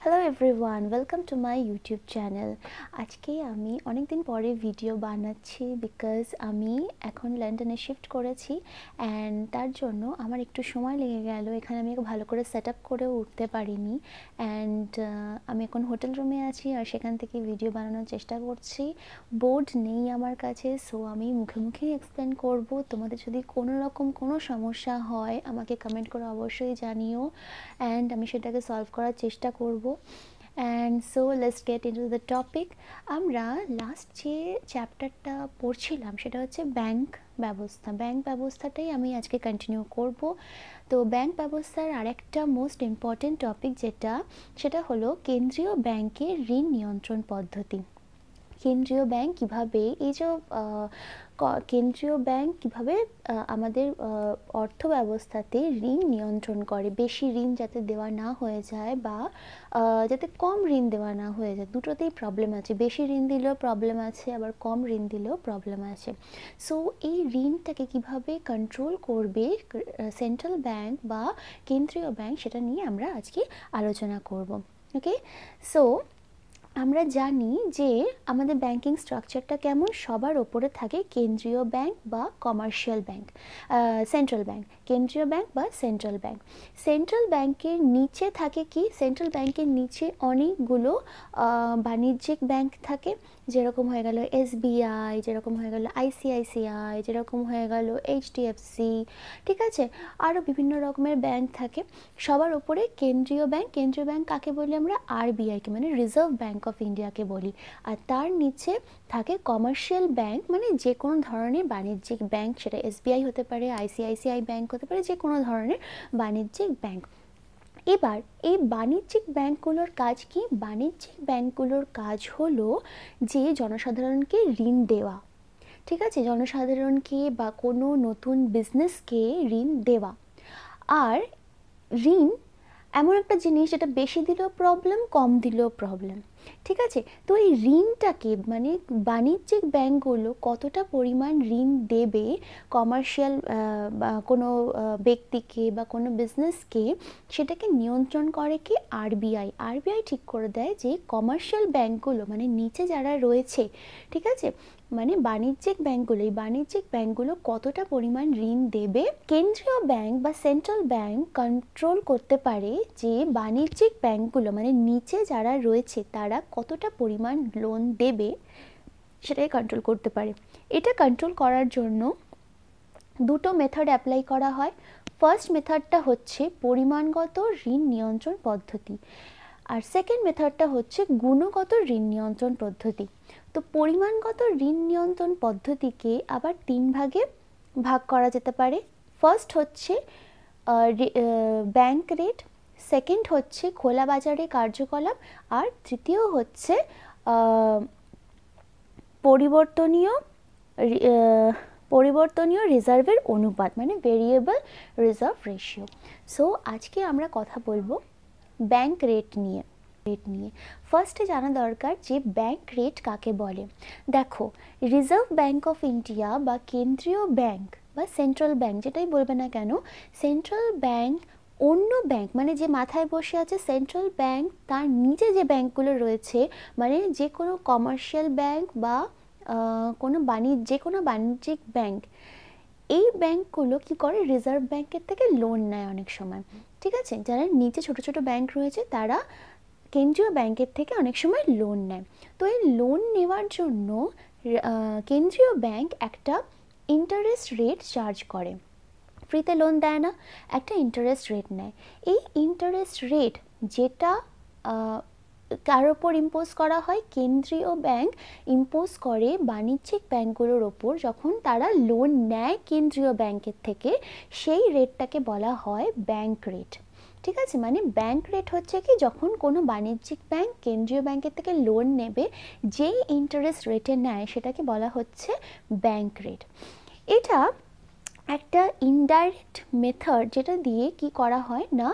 Hello everyone, welcome to my YouTube channel. আজকে আমি অনেক দিন পরে ভিডিও বানাচ্ছি বিকজ আমি এখন লন্ডনে শিফট করেছি অ্যান্ড তার জন্য আমার একটু সময় লেগে গেল। এখানে আমি ভালো করে সেট আপ করেও উঠতে পারিনি অ্যান্ড আমি এখন হোটেল রুমে আছি আর সেখান থেকে ভিডিও বানানোর চেষ্টা করছি। বোর্ড নেই আমার কাছে, সো আমি মুখে মুখেই এক্সপ্লেন করব। তোমাদের যদি কোনো রকম কোনো সমস্যা হয় আমাকে কমেন্ট করে অবশ্যই জানিও অ্যান্ড আমি সেটাকে সলভ করার চেষ্টা করব। And so let's get into the topic. আমরা লাস্ট যে চ্যাপ্টারটা পড়ছিলাম সেটা হচ্ছে ব্যাংক ব্যবস্থাটাই আমি আজকে কন্টিনিউ করব। তো ব্যাংক ব্যবস্থার আরেকটা মোস্ট ইম্পর্টেন্ট টপিক সেটা হলো কেন্দ্রীয় ব্যাংকের ঋণ নিয়ন্ত্রণ পদ্ধতি। কেন্দ্রীয় ব্যাংক কীভাবে কেন্দ্রীয় ব্যাংক কীভাবে আমাদের অর্থ ব্যবস্থাতে ঋণ নিয়ন্ত্রণ করে, বেশি ঋণ যাতে দেওয়া না হয়ে যায় বা যাতে কম ঋণ দেওয়া না হয়ে যায়। দুটোতেই প্রবলেম আছে, বেশি ঋণ দিলেও প্রবলেম আছে, আবার কম ঋণ দিলেও প্রবলেম আছে। সো এই ঋণটাকে কীভাবে কন্ট্রোল করবে সেন্ট্রাল ব্যাংক বা কেন্দ্রীয় ব্যাংক, সেটা নিয়ে আমরা আজকে আলোচনা করব। ওকে, সো আমরা জানি যে আমাদের ব্যাংকিং স্ট্রাকচারটা কেমন। সবার ওপরে থাকে কেন্দ্রীয় ব্যাংক বা কমার্শিয়াল ব্যাংক, সেন্ট্রাল ব্যাংক, কেন্দ্রীয় ব্যাংক বা সেন্ট্রাল ব্যাংক। সেন্ট্রাল ব্যাংকের নিচে থাকে কি, সেন্ট্রাল ব্যাংকের নিচে অনেকগুলো বাণিজ্যিক ব্যাংক থাকে, যেরকম হয়ে গেল SBI, যেরকম হয়ে গেল ICICI, যেরকম হয়ে গেল HDFC, ঠিক আছে, আরও বিভিন্ন রকমের ব্যাংক থাকে। সবার উপরে কেন্দ্রীয় ব্যাংক কাকে বলি আমরা? RBI-কে, মানে রিজার্ভ ব্যাংক অফ ইন্ডিয়াকে বলি। আর তার নিচে থাকে কমার্শিয়াল ব্যাংক, মানে যে কোনো ধরনের বাণিজ্যিক ব্যাংক, সেটা SBI হতে পারে, ICICI ব্যাংক হতে পারে, যে কোনো ধরনের বাণিজ্যিক ব্যাংক। এবার এই বাণিজ্যিক ব্যাংকগুলোর কাজ কি? বাণিজ্যিক ব্যাংকগুলোর কাজ হলো যে জনসাধারণকে ঋণ দেওয়া, ঠিক আছে, জনসাধারণকে বা কোনো নতুন বিজনেসকে ঋণ দেওয়া। আর ঋণ এমন একটা জিনিস যেটা বেশি দিলেও প্রবলেম, কম দিলেও প্রবলেম, ঠিক আছে। তো এই ঋণটাকে, মানে বাণিজ্যিক ব্যাংকগুলো কতটা পরিমাণ ঋণ দেবে কমার্শিয়াল কোনো ব্যক্তিকে বা কোনো বিজনেসকে, সেটাকে নিয়ন্ত্রণ করে কি? RBI ঠিক করে দেয় যে কমার্শিয়াল ব্যাংকগুলো, মানে নিচে যারা রয়েছে, ঠিক আছে, মানে বাণিজ্যিক ব্যাংকগুলো কতটা পরিমাণ ঋণ দেবে। কেন্দ্রীয় ব্যাংক বা সেন্ট্রাল ব্যাংক কন্ট্রোল করতে পারে যে বাণিজ্যিক ব্যাংকগুলো, মানে নিচে যারা রয়েছে তারা কতটা পরিমাণ লোন দেবে, সেটাই কন্ট্রোল করতে পারে। এটা কন্ট্রোল করার জন্য দুটো মেথড অ্যাপ্লাই করা হয়। ফার্স্ট মেথডটা হচ্ছে পরিমাণগত ঋণ নিয়ন্ত্রণ পদ্ধতি, আর সেকেন্ড মেথডটা হচ্ছে গুণগত ঋণ নিয়ন্ত্রণ পদ্ধতি। তো পরিমাণগত ঋণ নিয়ন্ত্রণ পদ্ধতিকে আবার 3 ভাগে ভাগ করা যেতে পারে। ফার্স্ট হচ্ছে ব্যাংক রেট, সেকেন্ড হচ্ছে খোলা বাজারে কার্যকলাপ, আর তৃতীয় হচ্ছে পরিবর্তনীয় রিজার্ভের অনুপাত, মানে ভেরিয়েবল রিজার্ভ রেশিও। সো আজকে আমরা কথা বলবো ব্যাংক রেট নিয়ে। ফার্স্টে জানা দরকার যে ব্যাংক রেট কাকে বলে। দেখো, রিজার্ভ ব্যাংক অফ ইন্ডিয়া বা কেন্দ্রীয় ব্যাংক বা সেন্ট্রাল ব্যাংক, যেটাই বলবে না কেন, সেন্ট্রাল ব্যাংক অন্য ব্যাংক, মানে যে মাথায় বসে আছে সেন্ট্রাল ব্যাংক, তার নিচে যে ব্যাংকগুলো রয়েছে, মানে যে কোনো কমার্শিয়াল ব্যাংক বা কোনো বাণিজ্যিক ব্যাংক, এই ব্যাংকগুলো কি করে? রিজার্ভ ব্যাংকের থেকে লোন নেয় অনেক সময়, ঠিক আছে। যারা নিচে ছোট ছোট ব্যাংক রয়েছে তারা কেন্দ্রীয় ব্যাংকের থেকে অনেক সময় লোন নেয়। তো এই লোন নেওয়ার জন্য কেন্দ্রীয় ব্যাংক একটা ইন্টারেস্ট রেট চার্জ করে, ফ্রিতে লোন দেয় না, একটা ইন্টারেস্ট রেট নেয়। এই ইন্টারেস্ট রেট যেটা কার ওপর ইম্পোজ করা হয়? কেন্দ্রীয় ব্যাংক ইম্পোজ করে বাণিজ্যিক ব্যাংকগুলোর ওপর। যখন তারা লোন নেয় কেন্দ্রীয় ব্যাংকের থেকে, সেই রেটটাকে বলা হয় ব্যাংক রেট, ঠিক আছে। মানে ব্যাংক রেট হচ্ছে কি, যখন কোনো বাণিজ্যিক ব্যাংক কেন্দ্রীয় ব্যাংকের থেকে লোন নেবে, যেই ইন্টারেস্ট রেটে নেয় সেটাকে বলা হচ্ছে ব্যাংক রেট। এটা একটা ইনডাইরেক্ট মেথড, যেটা দিয়ে কি করা হয় না,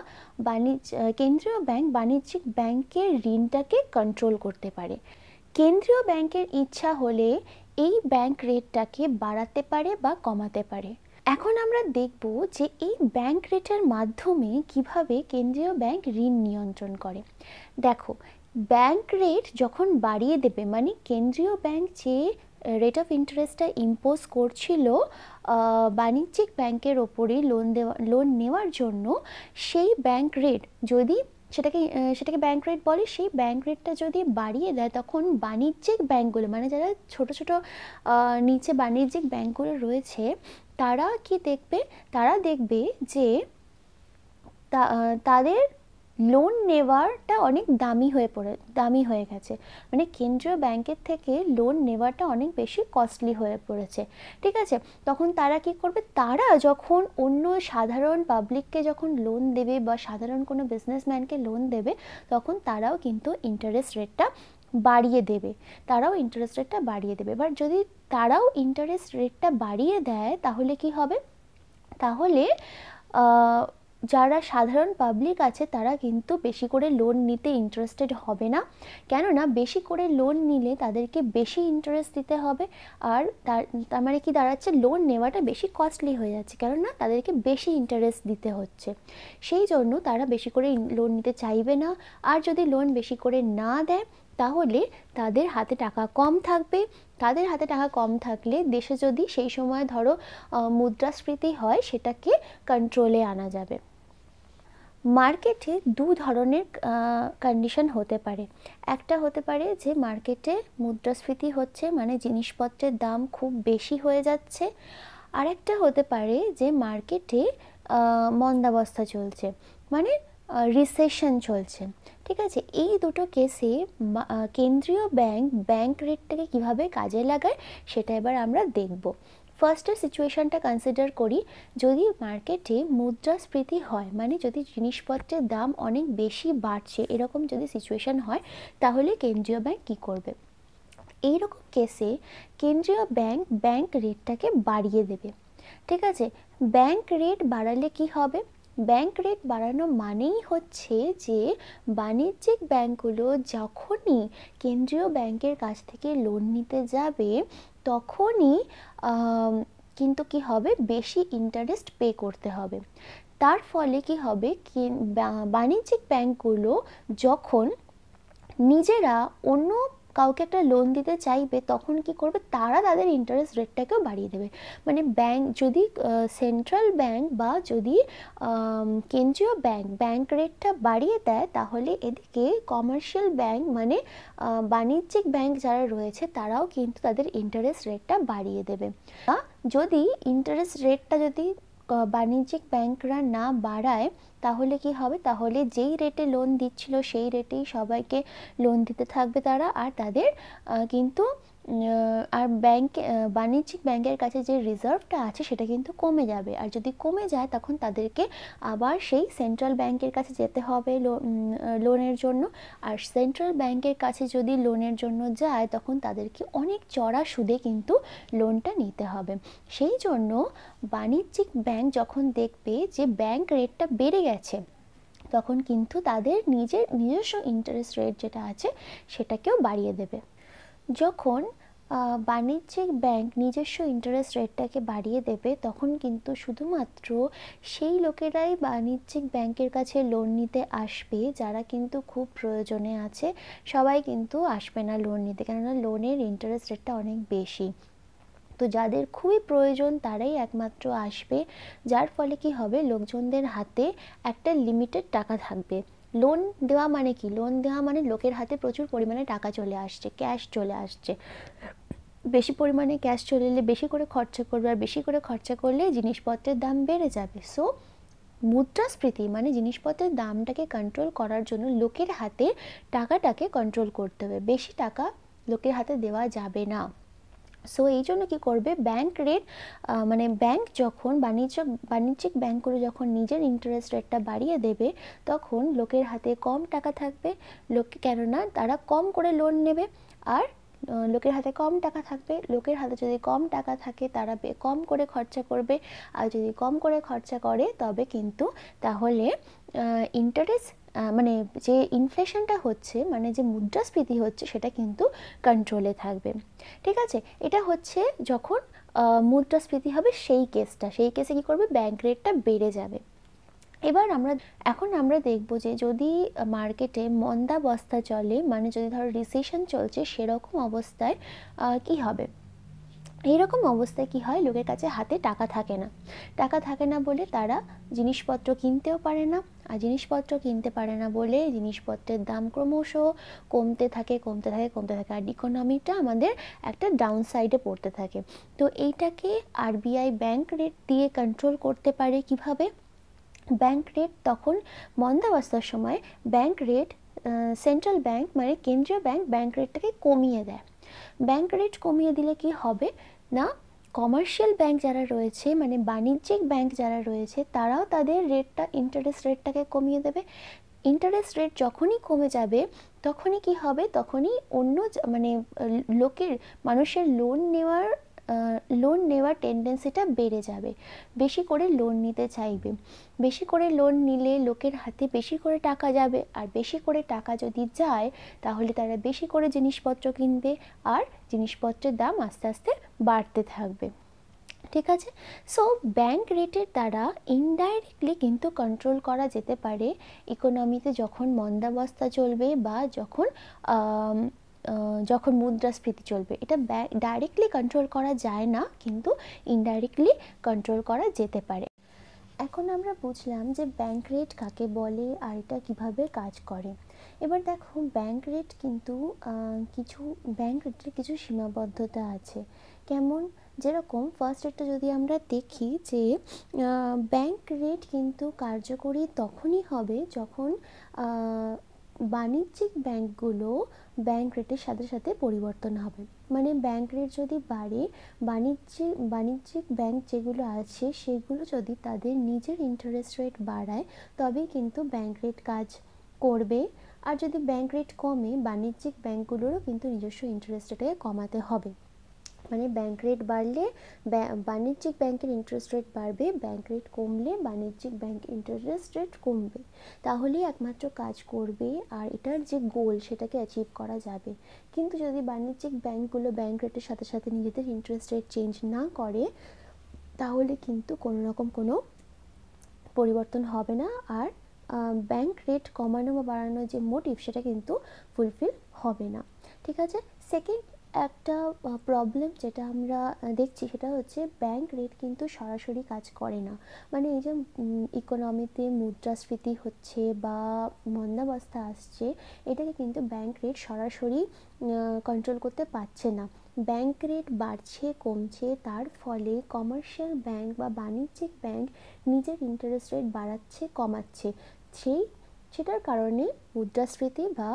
কেন্দ্রীয় ব্যাংক বাণিজ্যিক ব্যাংকের ঋণটাকে কন্ট্রোল করতে পারে। কেন্দ্রীয় ব্যাংকের ইচ্ছা হলে এই ব্যাংক রেটটাকে বাড়াতে পারে বা কমাতে পারে। এখন আমরা দেখব যে এই ব্যাংক রেটের মাধ্যমে কিভাবে কেন্দ্রীয় ব্যাংক ঋণ নিয়ন্ত্রণ করে। দেখো, ব্যাংক রেট যখন বাড়িয়ে দেবে, মানে কেন্দ্রীয় ব্যাংক যে রেট অফ ইন্টারেস্টটা ইম্পোজ করছিল বাণিজ্যিক ব্যাংকের ওপরে লোন নেওয়ার জন্য, সেই ব্যাংক রেট যদি সেটাকে ব্যাংক রেট বলে, সেই ব্যাংক রেটটা যদি বাড়িয়ে দেয়, তখন বাণিজ্যিক ব্যাংকগুলো, মানে যারা ছোট ছোট নিচে বাণিজ্যিক ব্যাংকগুলো রয়েছে, তারা কি দেখবে, তারা দেখবে যে তাদের লোন নেওয়াটা অনেক দামি হয়ে গেছে, মানে কেন্দ্রীয় ব্যাংকের থেকে লোন নেওয়াটা অনেক বেশি কস্টলি হয়ে পড়েছে। ঠিক আছে, তখন তারা কি করবে, তারা যখন অন্য সাধারণ পাবলিককে যখন লোন দেবে বা সাধারণ কোনো বিজনেসম্যানকে লোন দেবে, তখন তারাও কিন্তু ইন্টারেস্ট রেটটা বাড়িয়ে দেবে। এবার যদি তারাও ইন্টারেস্ট রেটটা বাড়িয়ে দেয়, তাহলে কি হবে, তাহলে যারা সাধারণ পাবলিক আছে তারা কিন্তু বেশি করে লোন নিতে ইন্টারেস্টেড হবে না, কেননা বেশি করে লোন নিলে তাদেরকে বেশি ইন্টারেস্ট দিতে হবে, আর তার মানে কি দাঁড়াচ্ছে, লোন নেওয়াটা বেশি কস্টলি হয়ে যাচ্ছে, কেননা তাদেরকে বেশি ইন্টারেস্ট দিতে হচ্ছে। সেই জন্য তারা বেশি করে লোন নিতে চাইবে না, আর যদি লোন বেশি করে না দেয়, তাহলে তাদের হাতে টাকা কম থাকবে। থাকলে দেশে যদি সেই সময় ধরো মুদ্রাস্ফীতি হয়, সেটাকে কন্ট্রোলে আনা যাবে। মার্কেটে দু ধরনের কন্ডিশন হতে পারে। একটা হতে পারে যে মার্কেটে মুদ্রাস্ফীতি হচ্ছে, মানে জিনিসপত্রের দাম খুব বেশি হয়ে যাচ্ছে। আরেকটা হতে পারে যে মার্কেটে মন্দাবস্থা চলছে, মানে রিসেশন চলছে। ঠিক আছে, এই দুটো কেসে কেন্দ্রীয় ব্যাংক রেটটাকে কিভাবে কাজে লাগায়, সেটা এবার আমরা দেখব। ফার্স্টের সিচুয়েশনটা কনসিডার করি, যদি মার্কেটে মুদ্রাস্ফীতি হয়, মানে যদি জিনিসপত্রের দাম অনেক বেশি বাড়ছে, এরকম যদি সিচুয়েশন হয়, তাহলে কেন্দ্রীয় ব্যাংক কী করবে? এইরকম কেসে কেন্দ্রীয় ব্যাংক রেটটাকে বাড়িয়ে দেবে। ঠিক আছে, ব্যাংক রেট বাড়ালে কি হবে? ব্যাংক রেট বাড়ানো মানেই হচ্ছে যে বাণিজ্যিক ব্যাংকগুলো যখনই কেন্দ্রীয় ব্যাংকের কাছ থেকে লোন নিতে যাবে, তখনই কিন্তু কি হবে, বেশি ইন্টারেস্ট পে করতে হবে। তার ফলে কি হবে, বাণিজ্যিক ব্যাংকগুলো যখন নিজেরা অন্য কাউকে একটা লোন দিতে চাইবে, তখন কি করবে, তারা তাদের ইন্টারেস্ট রেটটাকেও বাড়িয়ে দেবে। মানে ব্যাংক যদি সেন্ট্রাল ব্যাংক বা যদি কেন্দ্রীয় ব্যাংক রেটটা বাড়িয়ে দেয়, তাহলে এদিকে কমার্শিয়াল ব্যাংক, মানে বাণিজ্যিক ব্যাংক যারা রয়েছে, তারাও কিন্তু তাদের ইন্টারেস্ট রেটটা বাড়িয়ে দেবে। যদি ইন্টারেস্ট রেটটা যদি বাণিজ্যিক ব্যাংকরা না বাড়ায়, তাহলে কি হবে, তাহলে যেই রেটে লোন দিচ্ছিল সেই রেটেই সবাইকে লোন দিতে থাকবে তারা, আর তাদের কিন্তু আর বাণিজ্যিক ব্যাংকের কাছে যে রিজার্ভটা আছে সেটা কিন্তু কমে যাবে। আর যদি কমে যায়, তখন তাদেরকে আবার সেই সেন্ট্রাল ব্যাংকের কাছে যেতে হবে লোনের জন্য। আর সেন্ট্রাল ব্যাংকের কাছে যদি লোনের জন্য যায়, তখন তাদেরকে অনেক চড়া সুদে কিন্তু লোনটা নিতে হবে। সেই জন্য বাণিজ্যিক ব্যাংক যখন দেখবে যে ব্যাংক রেটটা বেড়ে গেছে, তখন কিন্তু তাদের নিজস্ব ইন্টারেস্ট রেট যেটা আছে সেটাকেও বাড়িয়ে দেবে। যখন বাণিজ্যিক ব্যাংক নিজস্ব ইন্টারেস্ট রেটটাকে বাড়িয়ে দেবে, তখন কিন্তু শুধুমাত্র সেই লোকেরাই বাণিজ্যিক ব্যাংকের কাছে লোন নিতে আসবে যারা কিন্তু খুব প্রয়োজনে আছে। সবাই কিন্তু আসবে না লোন নিতে, কেননা লোনের ইন্টারেস্ট রেটটা অনেক বেশি। তো যাদের খুবই প্রয়োজন তারাই একমাত্র আসবে, যার ফলে কি হবে, লোকজনদের হাতে একটা লিমিটেড টাকা থাকবে। লোন দেওয়া মানে কি, লোন দেওয়া মানে লোকের হাতে প্রচুর পরিমাণে টাকা চলে আসছে, ক্যাশ চলে আসছে। বেশি পরিমাণে ক্যাশ চলে এলে বেশি করে খরচা করবে, আর বেশি করে খরচা করলে জিনিসপত্রের দাম বেড়ে যাবে। সো মুদ্রাস্ফীতি মানে জিনিসপত্রের দামটাকে কন্ট্রোল করার জন্য লোকের হাতে টাকাটাকে কন্ট্রোল করতে হবে, বেশি টাকা লোকের হাতে দেওয়া যাবে না। সো এই জন্য কী করবে, ব্যাংক রেট মানে ব্যাংক যখন বাণিজ্যিক ব্যাংকগুলো যখন নিজের ইন্টারেস্ট রেটটা বাড়িয়ে দেবে, তখন লোকের হাতে কম টাকা থাকবে, কেননা তারা কম করে লোন নেবে। আর লোকের হাতে কম টাকা থাকবে, লোকের হাতে যদি কম টাকা থাকে তারা কম করে খরচা করবে, আর যদি কম করে খরচা করে তবে কিন্তু তাহলে ইন্টারেস্ট মানে যে ইনফ্লেশনটা হচ্ছে, মানে যে মুদ্রাস্ফীতি হচ্ছে, সেটা কিন্তু কন্ট্রোলে থাকবে। ঠিক আছে, এটা হচ্ছে যখন মুদ্রাস্ফীতি হবে সেই কেসে কি করবে, ব্যাংক রেটটা বেড়ে যাবে। এখন আমরা দেখব যে যদি মার্কেটে মন্দাবস্থা চলে, মানে যদি ধরো রিসেশন চলছে, সেরকম অবস্থায় কি হবে। এইরকম অবস্থায় কি হয়, লোকের কাছে হাতে টাকা থাকে না বলে তারা জিনিসপত্র কিনতেও পারে না, আর জিনিসপত্র কিনতে পারে না বলে জিনিসপত্রের দাম ক্রমশ কমতে থাকে, আর ইকোনমিটা আমাদের একটা ডাউন সাইডে পড়তে থাকে। তো এইটাকে আরবিআই ব্যাংক রেট দিয়ে কন্ট্রোল করতে পারে কিভাবে। ব্যাংক রেট তখন মন্দাবস্থার সময় ব্যাংক রেট, সেন্ট্রাল ব্যাংক মানে কেন্দ্রীয় ব্যাংক রেটটাকে কমিয়ে দেয়। ব্যাংক রেট কমিয়ে দিলে কি হবে না, কমার্শিয়াল ব্যাংক যারা রয়েছে, মানে বাণিজ্যিক ব্যাংক যারা রয়েছে, তারাও তাদের ইন্টারেস্ট রেটটাকে কমিয়ে দেবে। ইন্টারেস্ট রেট যখনই কমে যাবে তখনই কি হবে, তখনই মানে মানুষের লোন নেওয়ার টেন্ডেন্সিটা বেড়ে যাবে, বেশি করে লোন নিতে চাইবে। বেশি করে লোন নিলে লোকের হাতে বেশি করে টাকা যাবে, আর বেশি করে টাকা যদি যায় তাহলে তারা বেশি করে জিনিসপত্র কিনবে, আর জিনিসপত্রের দাম আস্তে আস্তে বাড়তে থাকবে। ঠিক আছে, সো ব্যাংক রেটের দ্বারা ইনডাইরেক্টলি কিন্তু কন্ট্রোল করা যেতে পারে ইকোনমিতে যখন মন্দাবস্থা চলবে বা যখন মুদ্রাস্ফীতি চলবে। এটা ডাইরেক্টলি কন্ট্রোল করা যায় না, কিন্তু ইনডাইরেক্টলি কন্ট্রোল করা যেতে পারে। এখন আমরা বুঝলাম যে ব্যাংক রেট কাকে বলে আর এটা কিভাবে কাজ করে। এবার দেখো, ব্যাংক রেট কিন্তু ব্যাংক রেটের কিছু সীমাবদ্ধতা আছে। কেমন, যেরকম ফার্স্ট রেটটা যদি আমরা দেখি যে ব্যাংক রেট কিন্তু কার্যকরী তখনই হবে যখন বাণিজ্যিক ব্যাংকগুলো ব্যাংক রেটের সাথে সাথে পরিবর্তন হবে। মানে ব্যাংক রেট যদি বাড়ে, বাণিজ্যিক ব্যাংক যেগুলো আছে সেগুলো যদি তাদের নিজের ইন্টারেস্ট রেট বাড়ায় তবেই কিন্তু ব্যাংক রেট কাজ করবে। আর যদি ব্যাংক রেট কমে, বাণিজ্যিক ব্যাংকগুলোরও কিন্তু নিজস্ব ইন্টারেস্ট রেটকে কমাতে হবে। মানে ব্যাংক রেট বাড়লে বাণিজ্যিক ব্যাংকের ইন্টারেস্ট রেট বাড়বে, ব্যাংক রেট কমলে বাণিজ্যিক ব্যাংক ইন্টারেস্ট রেট কমবে, তাহলেই একমাত্র কাজ করবে আর এটার যে গোল সেটাকে অ্যাচিভ করা যাবে। কিন্তু যদি বাণিজ্যিক ব্যাংকগুলো ব্যাংক রেটের সাথে সাথে নিজেদের ইন্টারেস্ট রেট চেঞ্জ না করে তাহলে কিন্তু কোনো রকম কোনো পরিবর্তন হবে না, আর ব্যাংক রেট কমানো বা বাড়ানোর যে মোটিভ সেটা কিন্তু ফুলফিল হবে না। ঠিক আছে, সেকেন্ড একটা প্রবলেম যেটা আমরা দেখছি সেটা হচ্ছে ব্যাংক রেট কিন্তু সরাসরি কাজ করে না। মানে এই যে ইকোনমিতে মুদ্রাস্ফীতি হচ্ছে বা মন্দাবস্থা আসছে, এটাকে কিন্তু ব্যাংক রেট সরাসরি কন্ট্রোল করতে পারছে না। ব্যাংক রেট বাড়ছে কমছে, তার ফলে কমার্শিয়াল ব্যাংক বা বাণিজ্যিক ব্যাংক নিজের ইন্টারেস্ট রেট বাড়াচ্ছে কমাচ্ছে, সেটার কারণে মুদ্রাস্ফীতি বা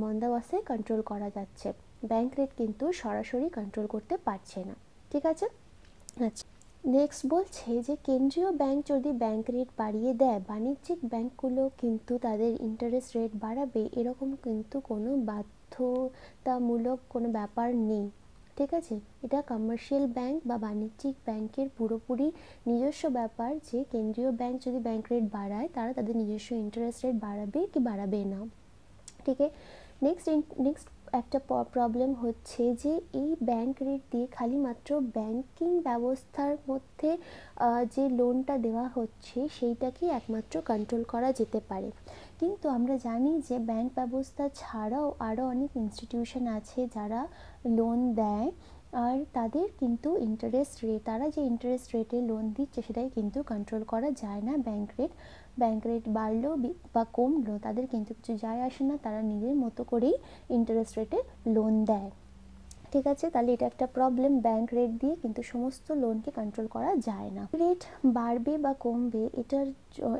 মন্দাবস্থায় কন্ট্রোল করা যাচ্ছে। ব্যাংক রেট কিন্তু সরাসরি কন্ট্রোল করতে পারছে না। ঠিক আছে, আচ্ছা, নেক্সট বলছে যে কেন্দ্রীয় ব্যাংক যদি ব্যাংক রেট বাড়িয়ে দেয়, বাণিজ্যিক ব্যাংকগুলো কিন্তু তাদের ইন্টারেস্ট রেট বাড়াবে, এরকম কিন্তু কোনো বাধ্যতামূলক কোনো ব্যাপার নেই। ঠিক আছে, এটা কমার্শিয়াল ব্যাংক বা বাণিজ্যিক ব্যাংকের পুরোপুরি নিজস্ব ব্যাপার যে কেন্দ্রীয় ব্যাংক যদি ব্যাংক রেট বাড়ায় তারা তাদের নিজস্ব ইন্টারেস্ট রেট বাড়াবে কি বাড়াবে না। ঠিক আছে, নেক্সট একটা প্রবলেম হচ্ছে যে এই ব্যাংক রেট দিয়ে খালি মাত্র ব্যাংকিং ব্যবস্থার মধ্যে যে লোনটা দেওয়া হচ্ছে সেইটাকেই একমাত্র কন্ট্রোল করা যেতে পারে। কিন্তু আমরা জানি যে ব্যাংক ব্যবস্থা ছাড়াও আরও অনেক ইনস্টিটিউশন আছে যারা লোন দেয়, আর তাদের কিন্তু তারা যে ইন্টারেস্ট রেটে লোন দিচ্ছে সেটাই কিন্তু কন্ট্রোল করা যায় না। ব্যাংক রেট বাড়লো বা কমলো তাদের কিন্তু কিছু যায় আসে না, তারা নিজের মতো করেই ইন্টারেস্ট রেটে লোন দেয়। ঠিক আছে, তাহলে এটা একটা প্রবলেম, ব্যাংক রেট দিয়ে কিন্তু সমস্ত লোনকে কন্ট্রোল করা যায় না। রেট বাড়বে বা কমবে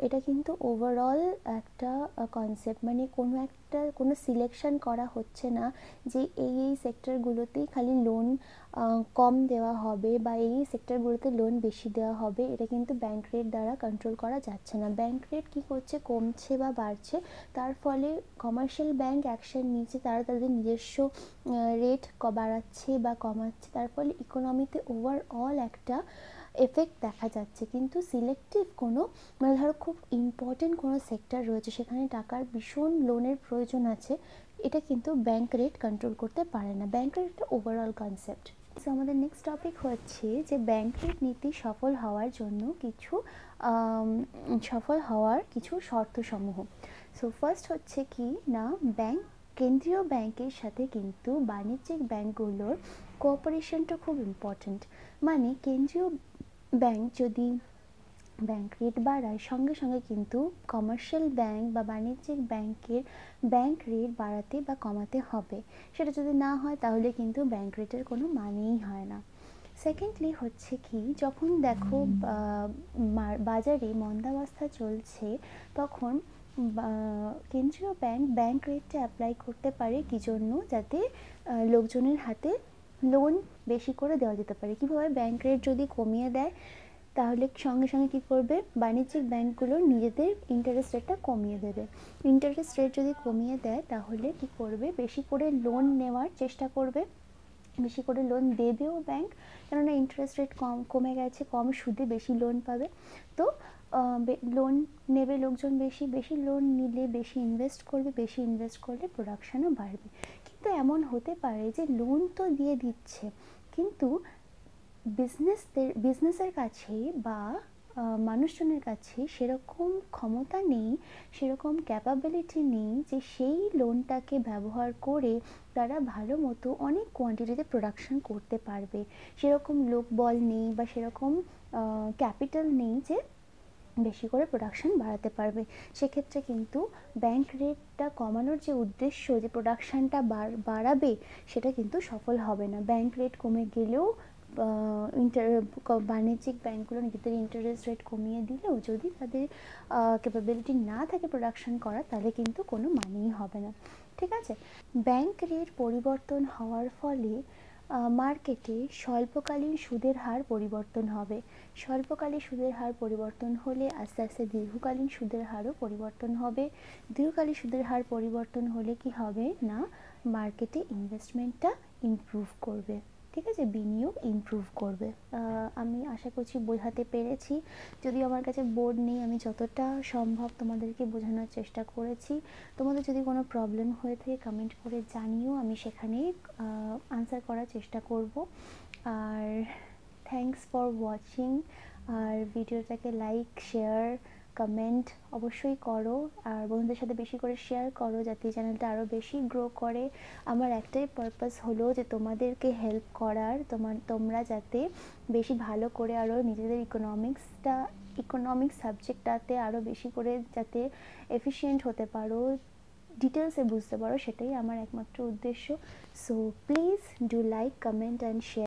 এটা কিন্তু ওভারঅল একটা কনসেপ্ট, মানে কোনো সিলেকশন করা হচ্ছে না যে এই সেক্টরগুলোতেই খালি লোন কম দেওয়া হবে বা এই সেক্টরগুলোতে লোন বেশি দেওয়া হবে, এটা কিন্তু ব্যাংক রেট দ্বারা কন্ট্রোল করা যাচ্ছে না। ব্যাংক রেট কী করছে, কমছে বা বাড়ছে, তার ফলে কমার্শিয়াল ব্যাংক অ্যাকশন নিচ্ছে, তারা তাদের নিজস্ব রেট বাড়াচ্ছে বা কমাচ্ছে, তার ফলে ইকোনমিতে ওভারঅল একটা এফেক্ট দেখা যাচ্ছে। কিন্তু সিলেক্টিভ কোনো, মানে ধরো খুব ইম্পর্টেন্ট কোনো সেক্টর রয়েছে সেখানে টাকার ভীষণ লোনের প্রয়োজন আছে, এটা কিন্তু ব্যাংক রেট কন্ট্রোল করতে পারে না। ব্যাংক রেট একটা ওভারঅল কনসেপ্ট। সো আমাদের নেক্সট টপিক হচ্ছে যে ব্যাংকের নীতি সফল হওয়ার জন্য কিছু শর্তসমূহ। সো ফার্স্ট হচ্ছে কি না, কেন্দ্রীয় ব্যাংকের সাথে কিন্তু বাণিজ্যিক ব্যাংকগুলোর কোঅপারেশনটা খুব ইম্পর্ট্যান্ট। মানে কেন্দ্রীয় ব্যাংক যদি ব্যাংক রেট বাড়ায়, সঙ্গে সঙ্গে কিন্তু কমার্শিয়াল ব্যাংক বা বাণিজ্যিক ব্যাংকের ব্যাংক রেট বাড়াতে বা কমাতে হবে। সেটা যদি না হয় তাহলে কিন্তু ব্যাংক রেটের কোনো মানেই হয় না। সেকেন্ডলি হচ্ছে কি, যখন দেখো বাজারে মন্দাবস্থা চলছে, তখন কেন্দ্রীয় ব্যাংক রেটটা অ্যাপ্লাই করতে পারে কি জন্য, যাতে লোকজনের হাতে লোন বেশি করে দেওয়া যেতে পারে। কীভাবে? ব্যাংক রেট যদি কমিয়ে দেয় তাহলে সঙ্গে সঙ্গে কী করবে, বাণিজ্যিক ব্যাংকগুলো নিজেদের ইন্টারেস্ট রেটটা কমিয়ে দেবে। ইন্টারেস্ট রেট যদি কমিয়ে দেয় তাহলে কী করবে, বেশি করে লোন নেওয়ার চেষ্টা করবে, বেশি করে লোন দেবেও ব্যাংক, কেননা ইন্টারেস্ট রেট কমে গেছে, কম সুদে বেশি লোন পাবে। তো লোন নেবে লোকজন, বেশি লোন নিলে বেশি ইনভেস্ট করবে, বেশি ইনভেস্ট করলে প্রোডাকশানও বাড়বে। কিন্তু এমন হতে পারে যে লোন তো দিয়ে দিচ্ছে, কিন্তু বিজনেসের কাছে বা মানুষজনের কাছে সেরকম ক্ষমতা নেই, সেরকম ক্যাপাবিলিটি নেই যে সেই লোনটাকে ব্যবহার করে তারা ভালো মতো অনেক কোয়ান্টিটিতে প্রোডাকশন করতে পারবে। সেরকম লোকবল নেই বা সেরকম ক্যাপিটাল নেই যে বেশি করে প্রোডাকশন বাড়াতে পারবে। সেক্ষেত্রে কিন্তু ব্যাংক রেটটা কমানোর যে উদ্দেশ্য, যে প্রোডাকশানটা বাড়াবে, সেটা কিন্তু সফল হবে না। ব্যাংক রেট কমে গেলেও বাণিজ্যিক ব্যাংকগুলো নিজেদের ইন্টারেস্ট রেট কমিয়ে দিলেও যদি তাদের ক্যাপাবিলিটি না থাকে প্রোডাকশন করার, তাহলে কিন্তু কোনো মানেই হবে না। ঠিক আছে? ব্যাংক রেট পরিবর্তন হওয়ার ফলে মার্কেটে স্বল্পকালীন সুদের হার পরিবর্তন হবে। স্বল্পকালীন সুদের হার পরিবর্তন হলে আস্তে আস্তে দীর্ঘকালীন সুদের হারও পরিবর্তন হবে। দীর্ঘকালীন সুদের হার পরিবর্তন হলে কি হবে না, মার্কেটে ইনভেস্টমেন্টটা ইমপ্রুভ করবে। ঠিক আছে? বিনিয়োগ ইমপ্রুভ করবে। আমি আশা করছি বোঝাতে পেরেছি। যদিও আমার কাছে বোর্ড নেই, আমি যতটা সম্ভব তোমাদেরকে বোঝানোর চেষ্টা করেছি। তোমাদের যদি কোনো প্রবলেম হয়ে থাকে কমেন্ট করে জানিও, আমি সেখানে আনসার করার চেষ্টা করব। আর থ্যাঙ্কস ফর ওয়াচিং। আর ভিডিওটাকে লাইক, শেয়ার, কমেন্ট অবশ্যই করো, আর বন্ধুদের সাথে বেশি করে শেয়ার করো যাতে চ্যানেলটা আরও বেশি গ্রো করে। আমার একটাই পারপাস হলো যে তোমাদেরকে হেল্প করার, তোমরা যাতে বেশি ভালো করে আরও নিজেদের ইকোনমিক্স সাবজেক্টটাতে আরও বেশি করে যাতে এফিশিয়েন্ট হতে পারো, ডিটেলসে বুঝতে পারো, সেটাই আমার একমাত্র উদ্দেশ্য। So please do like, comment and share.